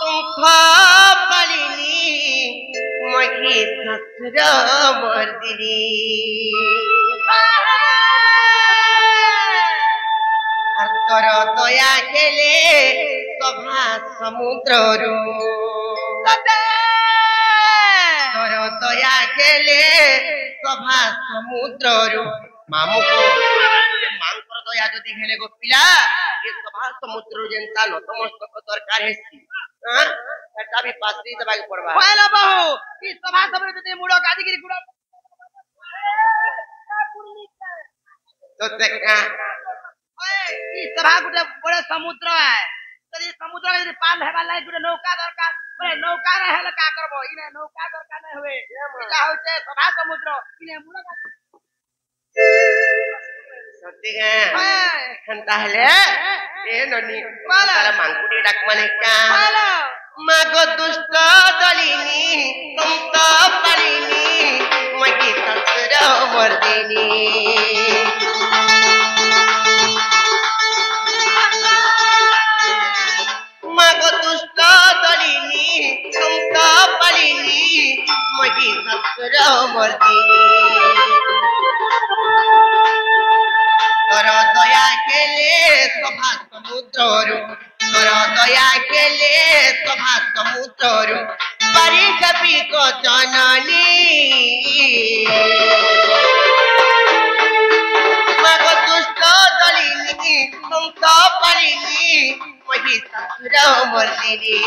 तुमख पालिनी मही ससुर मर्दिनी तोर दया खेले सभा समुद्र तोर दया खेले सभा समुद्र मामू को मांकर दया जदि हेले गो पिला ये सभा समुद्र जेंता नतमस्तक दरकार हेसी हां एटा भी पासरी दबा के पड़बा पहला बहु ई सभा समुद्र जदि मुड़ो गादीगिरी गुड़ा तो देखा ई सभा गुटे बड़े समुद्र है तो ये समुद्र में पार हेबा लाई गुटे नौका दरकार बड़े नौका रहेला का करबो इने नौका दरकार नै होवे इला होते सभा समुद्र इने मुड़ो सत्य है हंता हले ए ननी तारा मांकुटी डाक माने का मागो दुष्ट दलिनी तुमता पालिनी मही ससुर मर्दिनी मागो दुष्ट दलिनी तुमता पालिनी मही ससुर मर्दिनी तोर दया केले सभा समुद्र तोर दया केले सभा समुद्र पारी कपी को जननी मग दुष्ट दलिनी तुम तो पालिनी मही ससुर मर्दिनी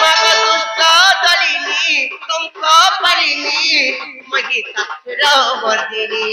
मग दुष्ट दलिनी तुम तो पालिनी मही ससुर मर्दिनी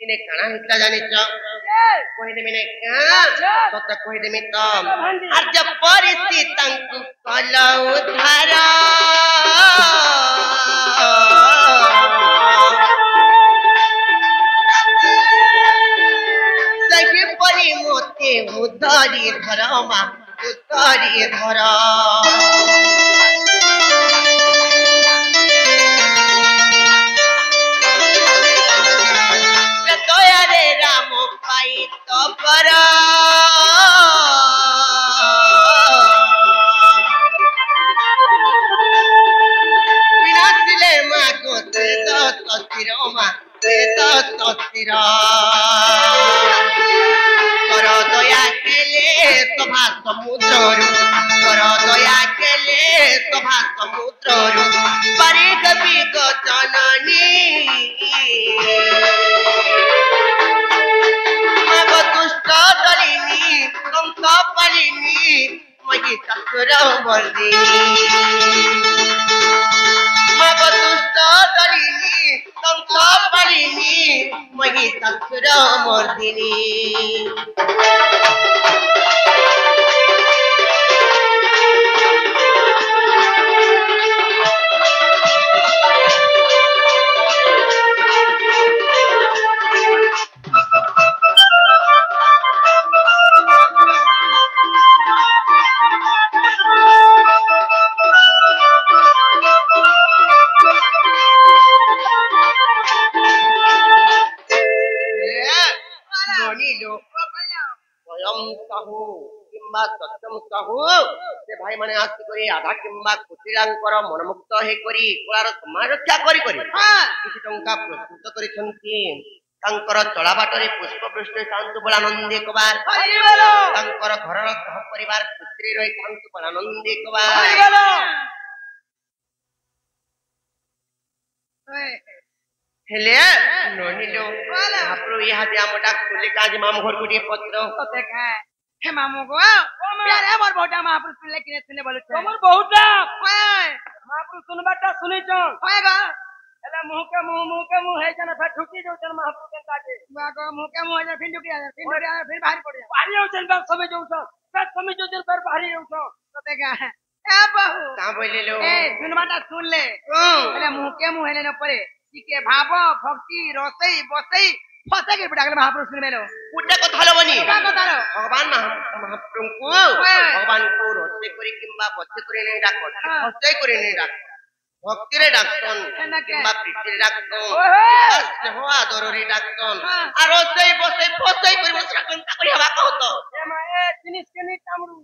तिने काना हितला जाने छ कोहि दे मिने का तो तक कोहि दे मि त आज परिस्थिति तंकु कल उद्धार सखी परि मोते उधरी धरमा उधरी धर कर दया केले सभा समुद्र कर दया केले सभा समुद्र पारी कवि को जननी मग दुष्ट दलिनी तुम तो पालिनी मही ससुर मर्दिनी मग दुष्ट दलिनी तुम तो पालिनी मही ससुर मर्दिनी से भाई माने आस्ति करी आधा किंबा कुटिलांकर मनमुक्त हे करी कोलार समाज रक्षा करी करी किछि टंका प्रस्तुत करिसंती तांकर चला बाटरे पुष्प वृष्टि शांत बलानंदी कबार तांकर घरर सह परिवार पुत्री रही शांत बलानंदी कबार हेले नोनिलो आपरो यहा जे आमटा खुले काज माम घर गुडी पत्र कते का हे मामू को प्यारे हमर बहुटा महापुरुष लेकिन सुने बोलु छै हमर बहुटा महापुरुष सुनबाटा सुनै छ होएगा एला मुंह के मुंह है जना फिर ठुकी जो जन महाप्रभु जनता के मुंह के मुंह है फिर ठुकी आ फिर भारी पड़ जा भारी हो जन बात समझ जो सब समझ जो जन पर भारी हो तो देखा है ए बहू का बोले लो ए सुन बाटा सुन ले एला मुंह के मुंह है न परे के भाव भक्ति रसई बसई फसे के बिटा महाप्रभु सुन मेलो उठे को थालो बनी का কথা रो भगवान महाप्रभु को भगवान को रोते करी किंबा बच्चे करे नहीं डाक फसे करे नहीं डाक भक्ति रे डाक्तन किंबा प्रीति रे डाक्तन बस हो आदर रे डाक्तन आ रोते बसे फसे करी बस डाक्तन करी हवा कहतो ए माए जिनिस के नहीं कामरू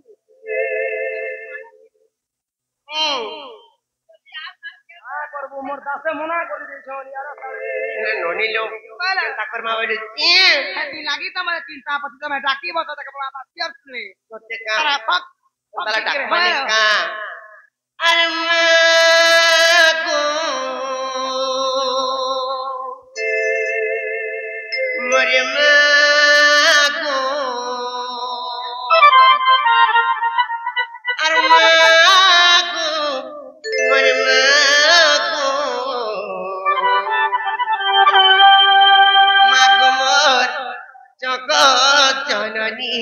प्रभु मोर दासे मना कर दे छन यार ने नोनी लो ताकर मा बोले हेती लागी त मला चिंता पति त मैं डाकी बतो त बाबा सियर सुने तोते का अरे फक तला डाक माने का अरे मोरे मागो अरे मागो मोरे मागो मागो मोर जगत जननी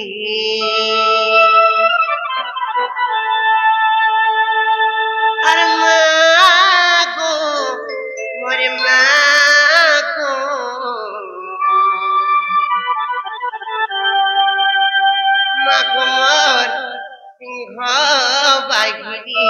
अरे मागो मोरे मागो मागो मोर सिंह बागिनी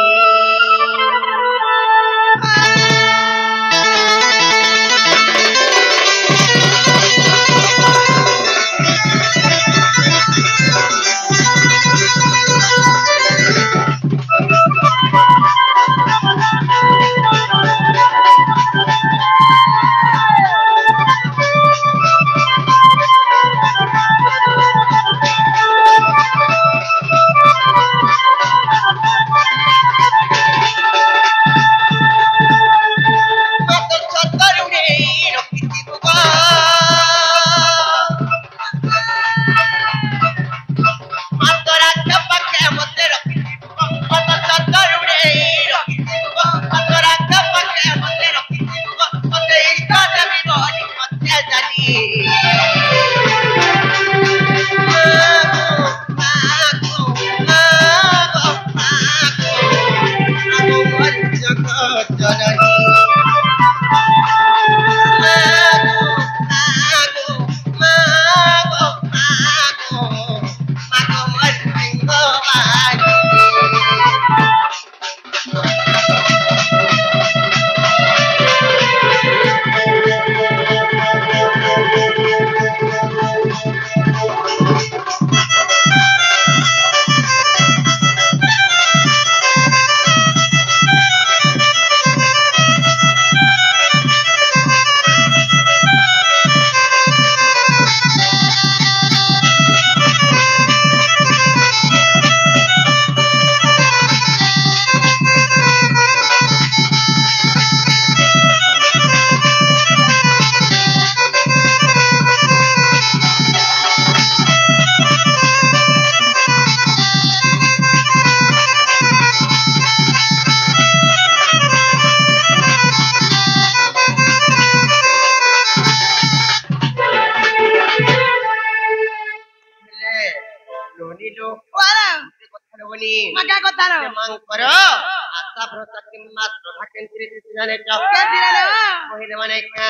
मका কথা रो मांकर आशा भरोसा किम्मा श्रद्धा केंद्र दिसने जाओ के दिले कहिले माने का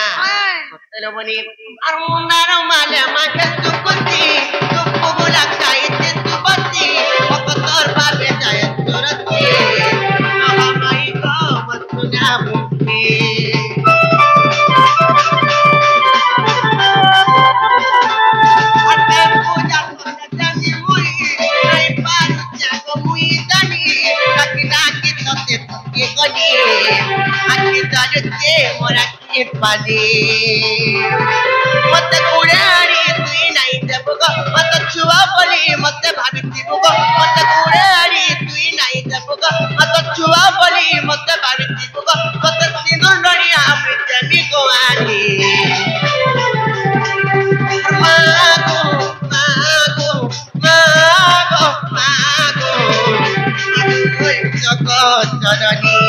होतलो बनी अर मुंडार माले माके सुकुती दुख बोला काईते सुबती भक्तर बाबे जाय सुरती आहा माई को मसुना मुक्ति अते पूजा करते मुई आई पार जागो मुई जानी डाकी डाकी तते तके गनी आखि दरते मोरा के पानी मते कुड़ाड़ी तुई नाही देबो गो मते छुआ बोली मते भाबितिबो गो मते कुड़ाड़ी तुई नाही देबो गो मते छुआ बोली मते भाबितिबो गो मते सिंदूर नड़िया प्रेमी गोवानी मागो मागो मागो मागो जगत जननी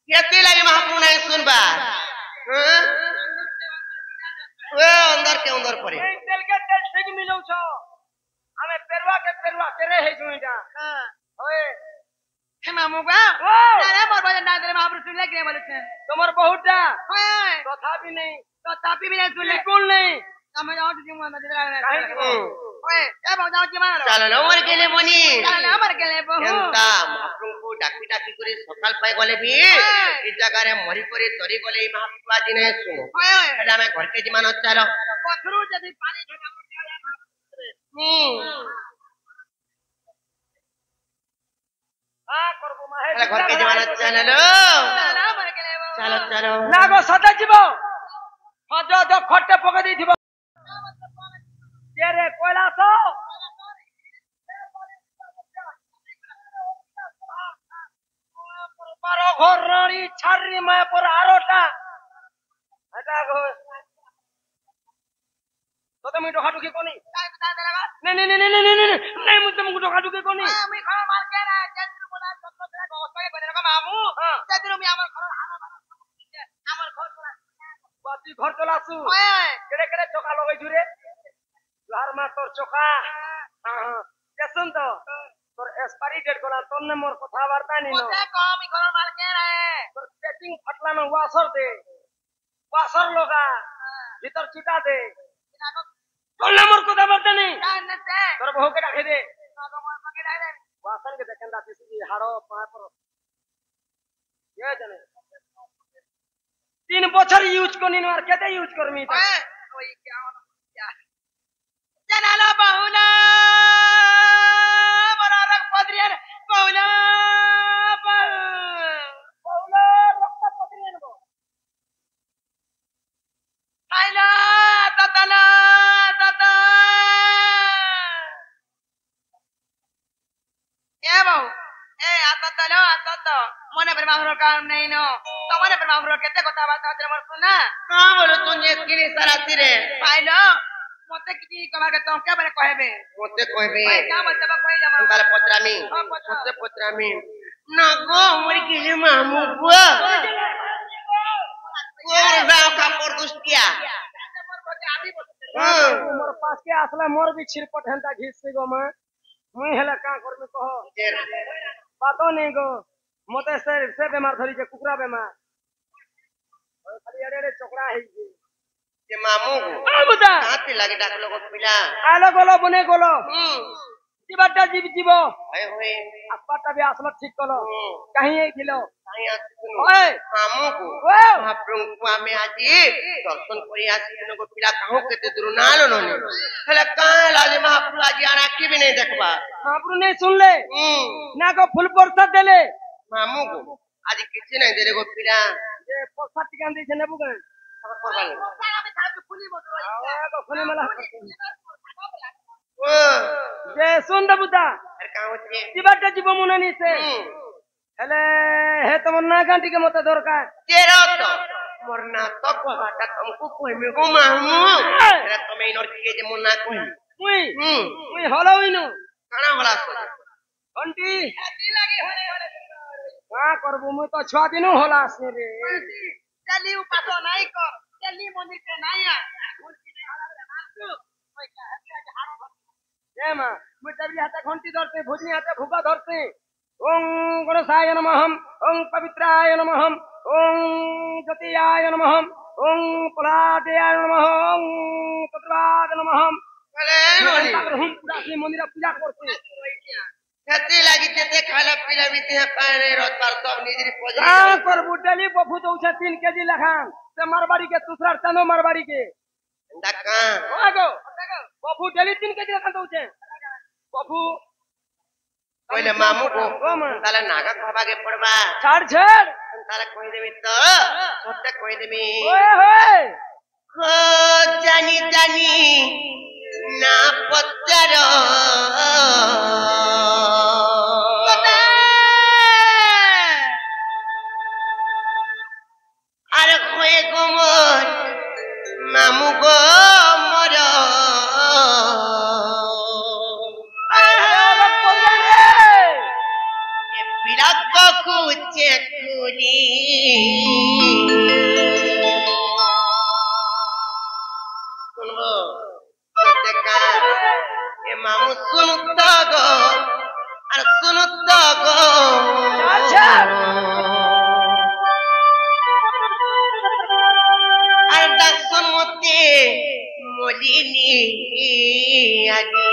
केते लगे महाप्रभु नहीं सुनबा ओ अंदर परे तेल के तेल ठीक मिलौ छ हमें पेरवा तेरे हे जुइटा ओए हे मामुगा अरे मोर बजन ना तेरे महाप्रभु सुन ले के बोले छे तुम्हार बहुतटा ओए तथापि नहीं सुन ले बिल्कुल नहीं हम जाओ जी मन दे रहा काहे है की ओए ए जाओ जी मारो चलो न मर गेले बनी चल हमर के ले बहु एंता महाप्रभु को डाकी करी सकाल पाए गले भी ई जगह रे मरी करे तरी गले ई महाप्रभु आज नहीं सुनो ओए ओए एला में घर के जीवन चलो पथरू जदी पानी ढका हां करबो माहे एला घर के जीवन चलो चल हमर के ले बहु चलो नागो सदा जीव हां जो खट्टे पके दी थीबो के रे कोइलास पारो घर रानी छारी मैं पर आरोटा हटा गो तो तुम तो खाटू के कोनी काय बता दे लगा नहीं मुझे तुमको तो खाटू के कोनी আমি খাওয়া মার কে না জেন্দ্র বলা সত্য করে গোসলে বলে রকম মামু সেদিন আমি আমার ঘর আমার ঘর তোলা बाती घर चलासु ओए केड़े चोका लगै जुरे लार मा तोर चोका हां केसन तो तोर एक्सपायरी डेट कोला तोने मोर कथा वार्ता नी नो ओते कम घर मार के रे तोर सेटिंग फटला न वासर लोगा भीतर चिटा दे तोने मोर कथा वार्ता नी कान से तोर बहु के डाके दे तो मोर पके डाल दे वासन के देखंदा तिसी हाड़ो पा पर ये जने 3 बछर यूज कोनी न केते यूज करमी त ओए कोई क्या चनाला बहुला बरारक पदरियन बहुला बहुला रक्त पत्रियन गो आइला ततला तता ए बहु ए ततला तत मने पर माहरो काम नहीं नो तमने पर माहरो केते कथा बात तेरे मोर सुना का बोलो तुझे किनी सारा तिरे पाइलो मते किछि कबा के तो के बारे कहबे मोते कहबे ओए का मतलब कोई जमा अंगाल पत्रामी हां, पत्रा। मोते पत्रामी ना गो मर गेले मामू गो गांव का परदुष्टिया मोर पास के आसला मोर भी छिरपट हंता घिस गो मैं मुई हेला का करमे कहो बातो नहीं गो मते से बीमार धरी जे कुकरा बीमार खाली अरे चोकरा है जे मामू आ बुदा हाथ लगे डाक लोग पिला आलो गोलो बने गोलो जीवटा जीव होय होय आसपाटा भी आसला ठीक कलो कहीं एक दिलो आया सुनो ओए मामू को ओ महाप्रभु को हमें आज दर्शन करी आसी को पिला कहूं केते दूर ना लो नो हला का लाजे महाप्रभु आज आना की भी नहीं देखबा महाप्रभु ने सुन ले ना को फुल प्रसाद देले मामू को आज किसी नहीं देले गो पिला ये प्रसाद टिकान दे छने बुगे को फुली मला ओ जे सुन द बुदा अरे का होचे जीवटा जीव मुननी से हेले हे तुम ना गांटी के मते दरकार तेरा तो मरना तो को बाटा तुमको कोई में गो मामू अरे तुम्हें इनर के जे मुन्ना कोई मुई हलोइनु काना होला सो घंटी का करबो मुई तो छुआ दिनु होला से रे चली उपासो नहीं कर चली मंदिर के नहीं आ जय मां मुई तबली हाथे घंटी धरते भुजनी हाथे भूका धरते ओम गणेशाय नमः ओम पवित्राय नमः ओम ज्योतियाय नमः ओम पलादेयाय नमः ओम तत्वाद नमः अरे रोनी हम पूरा से मंदिर पूजा करते छती लागी तेते खाला पीला मिते पारे रोज पर सब निजरी पोजरी का करबो डेली बफू दउ छ 3 केजी लखान से मारवाड़ी के दूसरा तनो मारवाड़ी के दका आगो बफू डेली 3 केजी लखान दउ छ बफू पहले मामू को ओ मां ताला नागा खबा के पड़बा छाड़ ताला कोई देबी तो छोटे कोई देबी ओए होए खो जानी जानी ना पत्थर अरे खोए गोमर मामू गो मर ବିରାଗକୁ ଚେକୁନି শুনব এ মামু শুনুত গো আর শুনুত গো আর ডাকসন মতে মলিনী আনি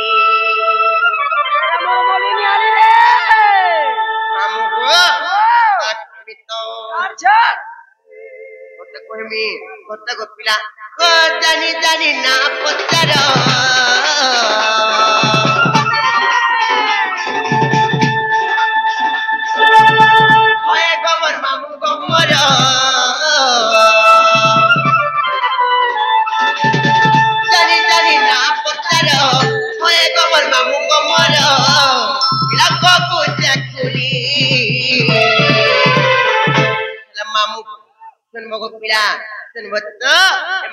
মামু গো আমি তো কত কইমি কত গো পিলা গো জানি জানি না পচার হয় গমর মামু গমর জানি জানি না পচার হয় গমর মামু গমর বিরাগକୁ চাকুনি মামু শুনব গো পিলা শুনব তো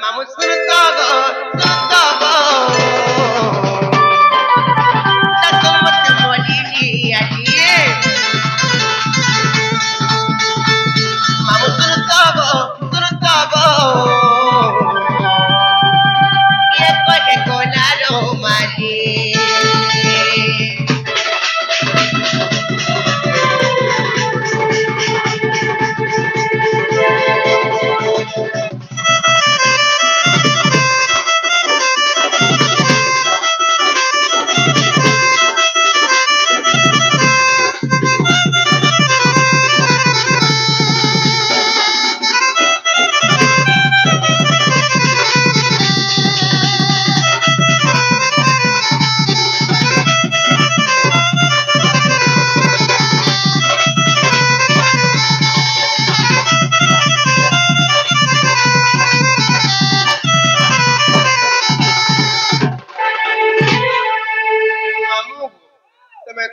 মামু শুনুত গো শুনুত গো ডাকসন মতে মলিনী আনি মামু শুনুত গো শুনুত গো কে কহে গোলারো মালি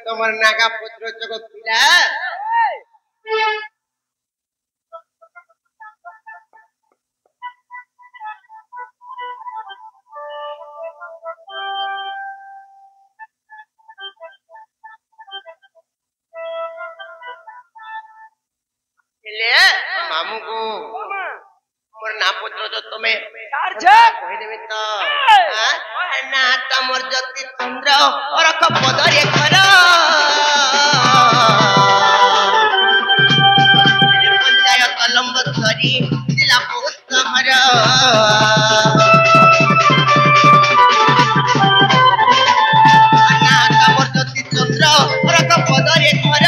তোমার নাগা পুত্র জগৎ পিলা মামু গো মোর না পুত্র তো তুমি কহিদেবে তো না তমর জ্যোতি চন্দ্র অরখ পদরে ঘর পঞ্চায়ত লম্বরি জিলা পুস্ত ঘর না তমর জ্যোতি চন্দ্র অরখ পদরে ঘর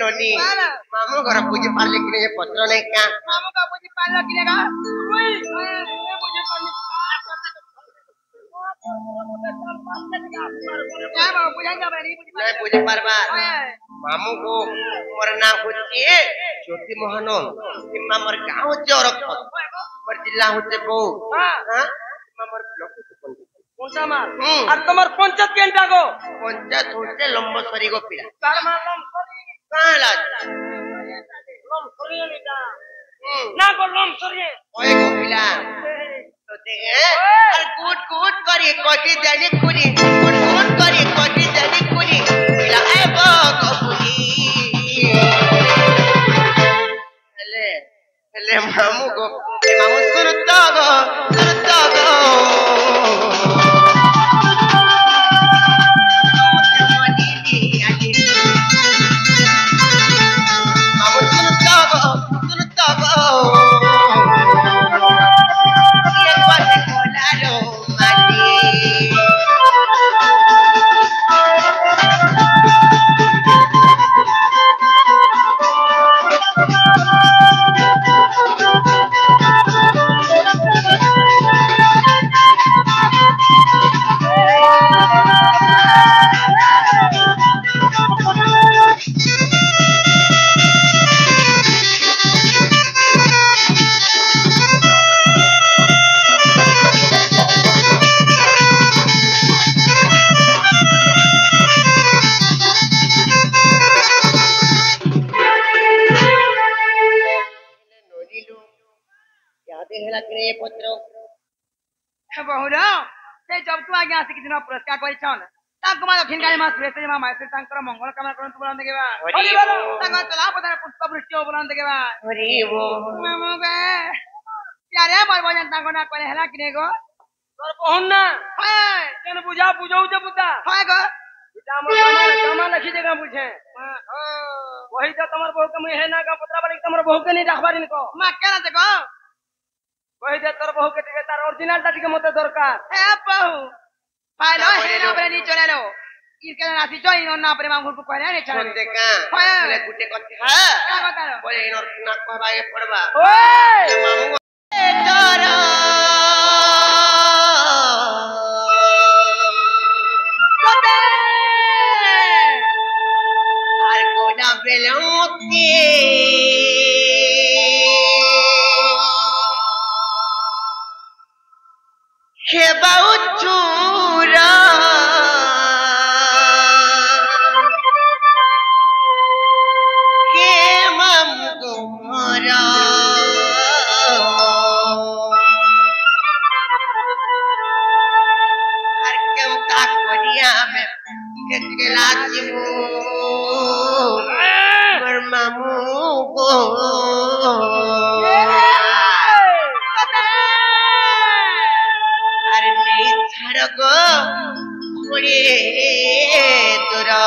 ननी मामू घर बुझी पारले कि नहीं पत्र नहीं क्या मामू का बुझी पारलो कि नहीं बुझी पारली नहीं बुझी पारबा मामू को मोर ना होचे ज्योति मोहन किम्मा मोर गांव होचे औरखत मोर जिल्ला होचे बो हां मोर ब्लॉक होचे কোনটা মার আর তোমার পঞ্চায়েত কেনটা গো पंचायत होचे लंबसरी गो पिला তার মার লমসরি काला লমসরি নিটা না গো লমসরি ओए गो पिला तो देखे और कूट कूट करी कोटी जानी कुनी कूट कूट करी कोटी जानी कुनी पिला ए बो गो कुनी ले मामू गो मामू सुरता गो ये पुत्र बहुर से जब तू आगे आसी किसी पुरस्कार कर दक्षिणकारी मास तांकर मंगल कामना करंतु बोलंत के बा तांकर तला पदार पुष्प वृष्टि बोलंत के बा हरि बोल मामू बे यारे मोर बजन तांको ना करे हला किने गो तोर पहुन ना हाय केन बुझा बुझौ जे पुता हाय गो पिता मोर कामा लखी जगह पूछे वही तो तमर बहु के है ना का पुत्रा बाली तमर बहु के नहीं रखबारिन को मा केना ते गो वही दे तोर बहु के तार ओरिजिनल दाटी के मते दरकार ए बहु पालो है ना बरे नी चले लो इसके राशि जो इन ना प्रेम को कहले रे चले बोलते का बोले गुटे कथा का बता बोले इन ना कहबाए पड़बा ओए मामू तोरा कोते আর কোনা বেলমতে হেবা উচুরা কে মাম গোমরা আর কেম তা করিয়া মে কেতলা জিমু মামু গো আরে নেই ছাড় গো ওরে তোরা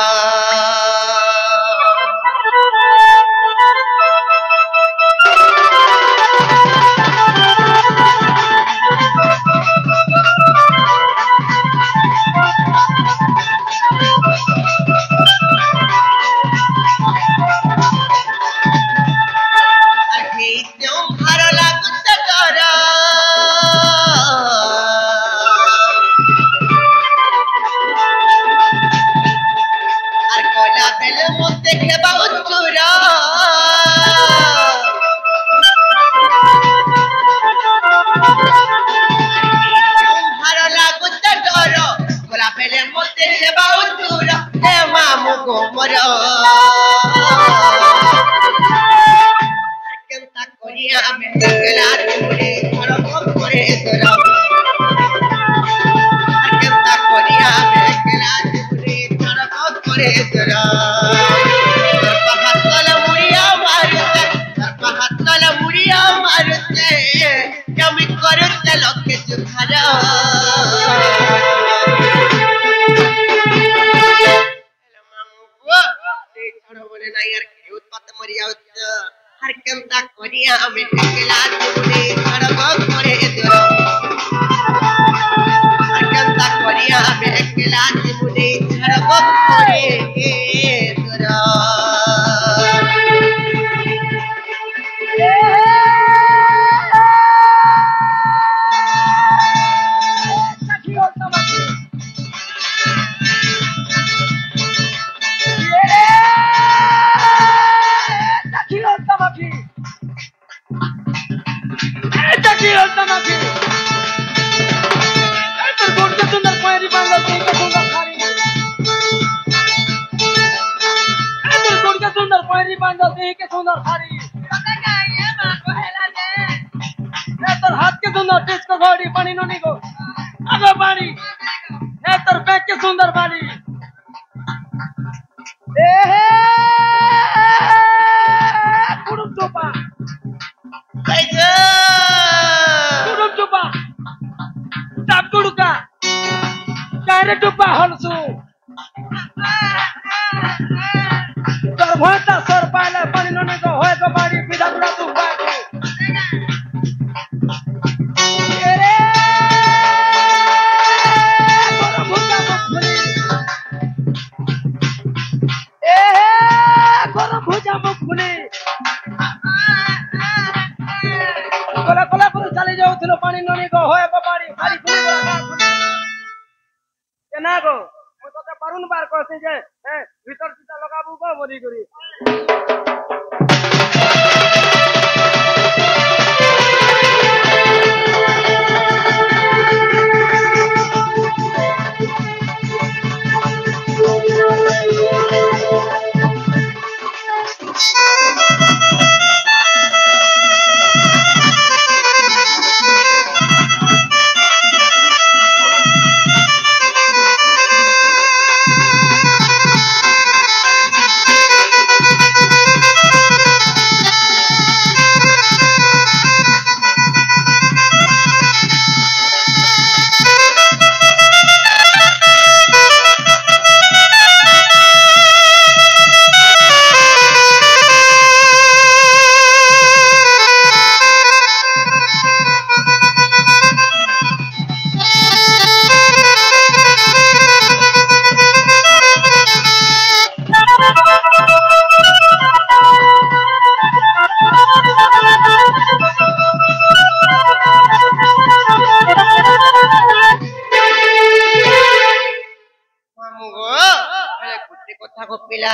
କଥା को पिला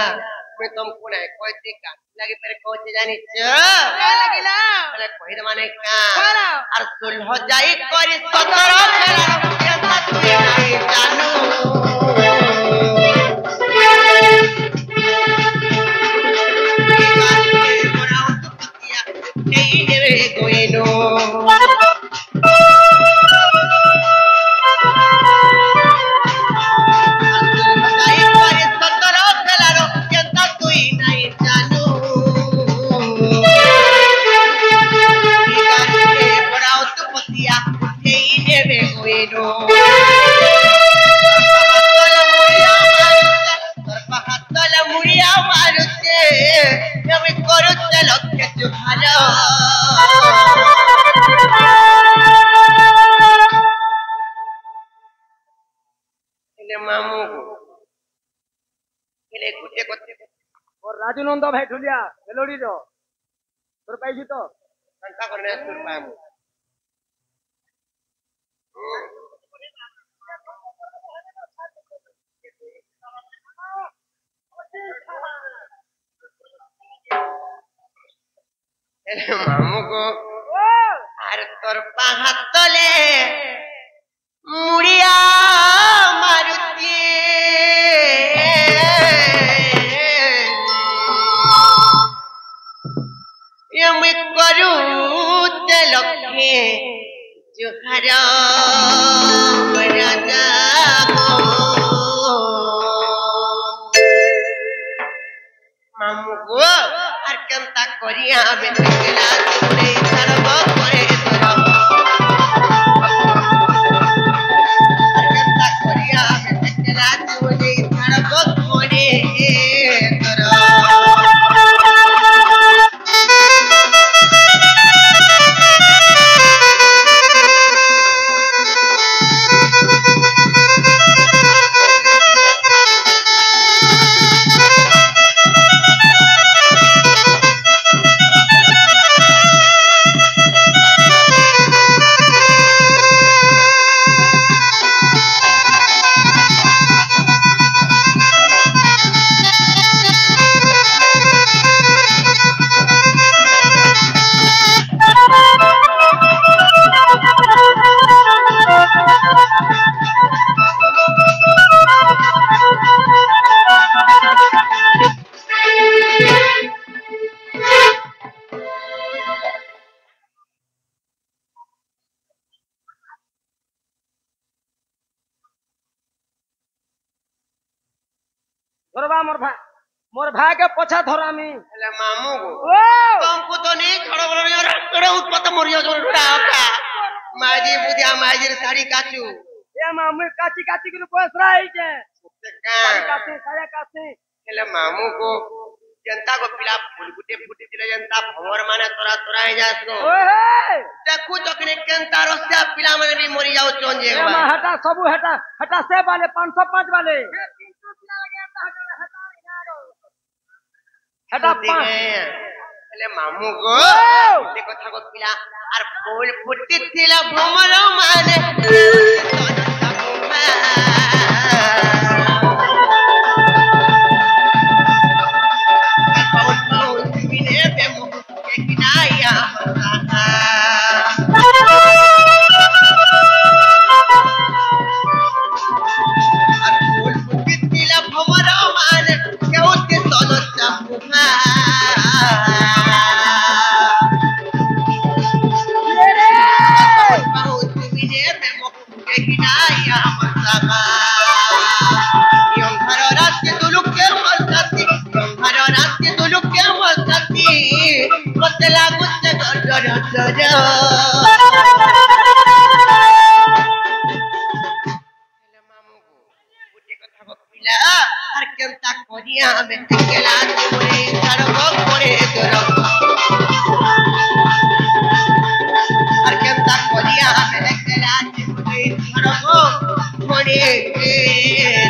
मैं तुमको नहीं कोई सी का लगे पर कोच जानी छ क्या लगिला बोले कोई तो माने का करा और सुलह जाई करी सतरा खेला कैसा तू नहीं जानू राजू नंद भाई ढुलिया मेलोडी रो तोर पाइছি तो संता करने सुर पाए मामू को अरे तोर हाथले मुड़िया मारुती ये मैं करू ते लखे जुहर राजा मामू को आर केनता करिया हमें निकला तुमने सर्व करे तोरा आर केनता करिया हमें निकला तुमने सर्व करे तोरा मोर भाई के पछा धरामी हेले मामू को ओ तुमको तो नहीं खड़ो बोलो रे उत्पत मरियो जो उड़ाओका माजी बुदिया माजी साड़ी काचू ए मामू काची काची के बस रही छे का काची साया काची हेले मामू को जनता को पिला फूल गुटे फुटी दिले जनता भवर माने तोरा तोरा हे जासो ओए देखू तकने केनता रस्या पिला माने भी मरि जाओ चोंजे ए मा हटा सब हटा से वाले 505 वाले हटा हेले मामू को ये कथा को पिला आर फूल फुटी थिला भवर माने Yeah.